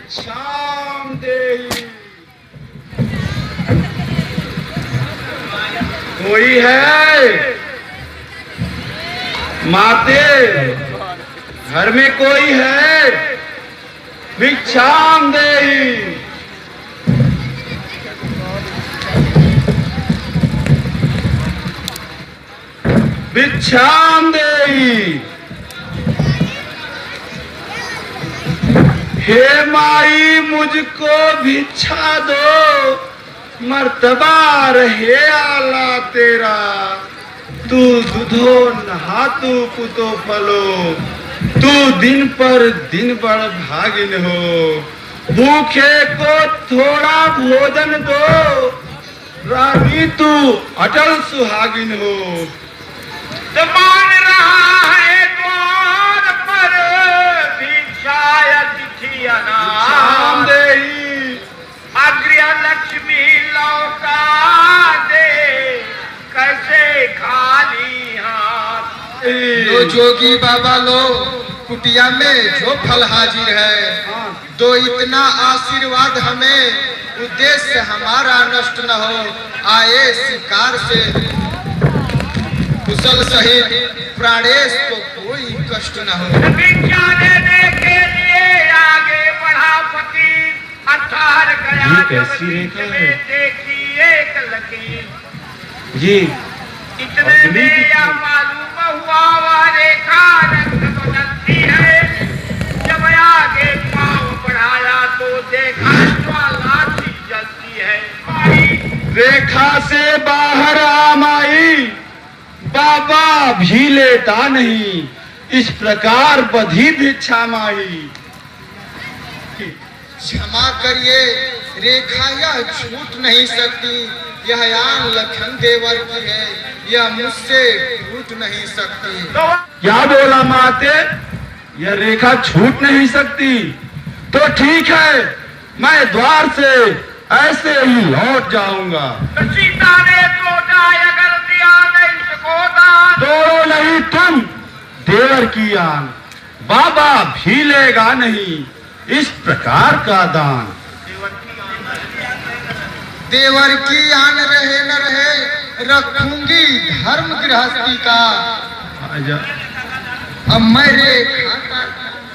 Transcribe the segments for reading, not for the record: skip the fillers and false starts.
भिक्षाम देहि। कोई है माते, घर में कोई है? भिक्षाम देहि। भिक्षाम देहि। हे माई मुझको भिक्षा दो, मर्तबा रहे आला तेरा। तू दुधो नहातु पुतो फलो, तू दिन पर दिन बड़ भागिन हो। भूखे को थोड़ा भोजन दो, रानी तू अटल सुहागिन हो। मान रहा है द्वार पर भिक्षा तिथि अनाम देहि। अग्र्य लक्ष्मी लौटा दे, कैसे खाली हाथ। लो जोगी बाबा लो, कुटिया में जो फल हाजिर है, दो इतना आशीर्वाद हमें, उद्देश्य हमारा नष्ट न हो। आए शिकार से कुशल सहित, प्राणेश को कोई कष्ट न हो। भिक्षा देने के लिए आगे बढ़ा फकीर, अठार गया जब बीच में देखी एक लकीर। जी इतने में यह मालूम हुआ वह रेखा रंग बदलती है। जब आगे पांव बढ़ाया तो देखा ज्वाला सी जलती है। रेखा से बाहर आ माई, बाबा भी लेता नहीं, इस प्रकार बधी भिक्षा माई। क्षमा करिए, रेखा यह छूट नहीं सकती। यह आन लखन देवर की है, यह मुझसे टूट नहीं सकती। क्या बोला माते? यह रेखा छूट नहीं सकती? तो ठीक है, मैं द्वार से ऐसे ही लौट जाऊंगा। तो सीता ने तो जाए अगर दिया नहीं सको दान। तोड़ो नहीं तुम देवर की आन, बाबा भी लेगा नहीं इस प्रकार का दान। देवर की आन रहे न रहे, रखूंगी धर्म गृहस्थी का। आजा। अब मैं रेखा का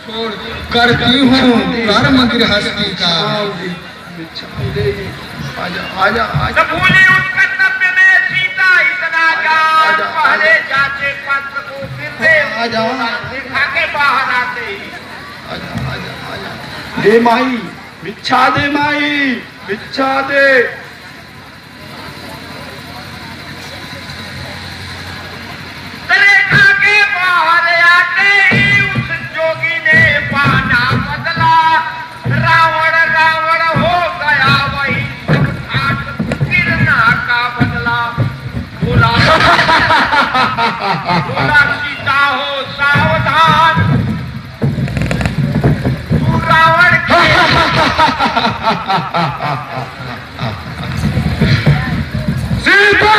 छोड़ करती हूँ कर्म गृहस्थी का। आजा आजा आजा। भूली उस कर्तव्य में सीता इतना जान, पहले जाके पत्र को फिर दे आजा। देखा के बाहर आते ही आजा आजा आजा। दे माई भिक्षा दे, माई भिक्षा दे। रेखा के बाहर आते ही उस जोगी ने पाना बदला। रावण रावण हो गया वही सब ठाट गिरना का बदला। बोला बोला सीता हो सावधान, तू रावण के सीता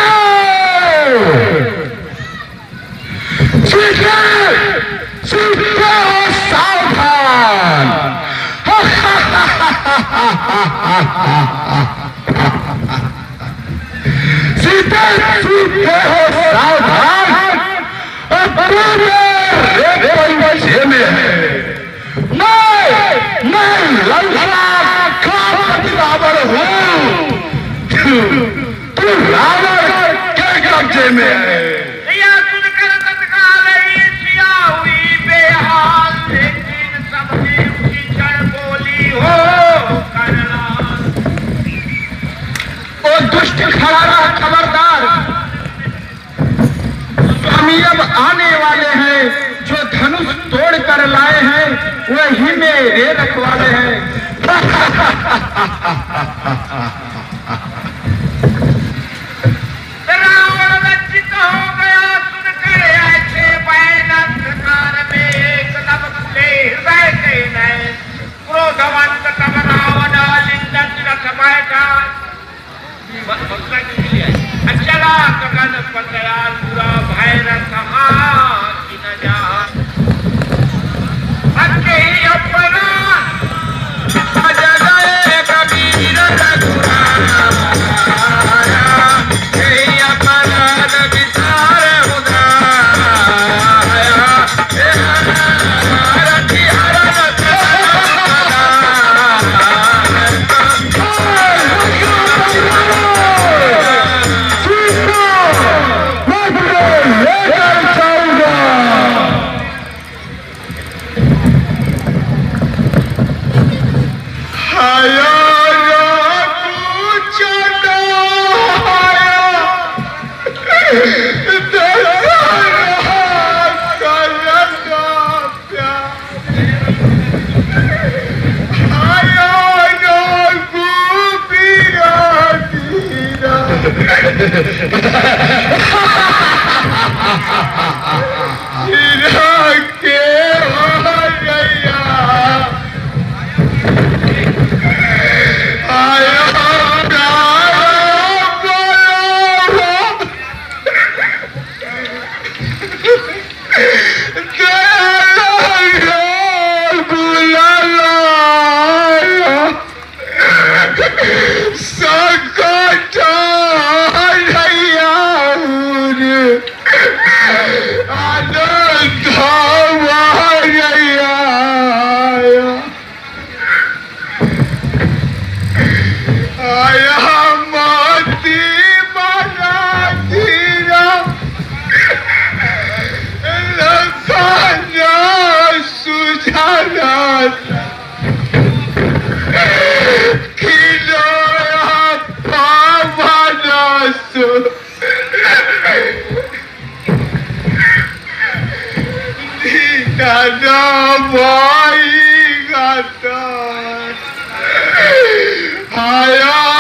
सीता सीता हो सावधान। सीता सीता हो सावधान। मैं लंका का रावण हूँ, तू रावण के कब्जे में है। यह सुनकर तत्काल ही सिया हुई बेहाल, लेकिन सबने उसी क्षण बोली हो करना। ओ दुष्ट खड़ा खबरदार, स्वामी अब आने वाले हैं। जो धनुष तोड़ कर लाए हैं वही मेरे रखवाले हैं। रावण लज्जित हो गया सुनकर ऐसे बैन, अंधकार में एकदम खुले हृदय के नए। क्रोधवंत तब रावण लिंगन रथ बैठा, चला गगन पतया पूरा भैरथ की न जा। अपना के हो गया आया भाई गाता आया